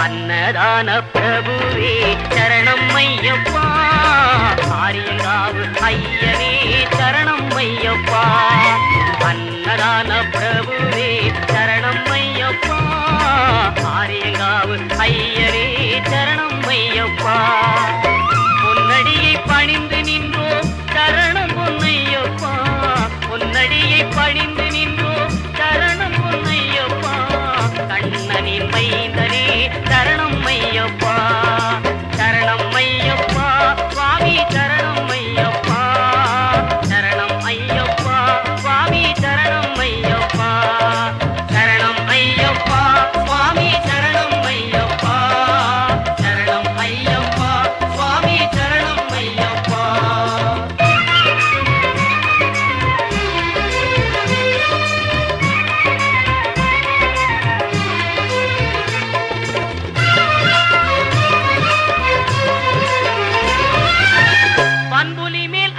அன்னதான பிரபுவே சரணம் ஐயப்பா, ஆரியங்காவு ஐயனே சரணம் ஐயப்பா. அன்னதான பிரபுவே சரணம் ஐயப்பா, ஆரியங்காவு ஐயனே சரணம் ஐயப்பா. பொன்னடியை பணிந்து நின்றோம் சரணம் பொன்னையப்பா, பொன்னடியை பணிந்து நின்றோம் சரணம் பொன்னையப்பா. கண்ணனின் மைந்தனே சரணம் ஐயப்பா, சரணம் ஐயப்பா சுவாமி சரணம் ஐயப்பா, சரணம் ஐயப்பா சுவாமி சரணம் ஐயப்பா, சரணம் ஐயப்பா சுவாமி சரணம் ஐயப்பா, சரணம் ஐயப்பா சுவாமி சரணம் ஐயப்பா. பண்புலி மேல்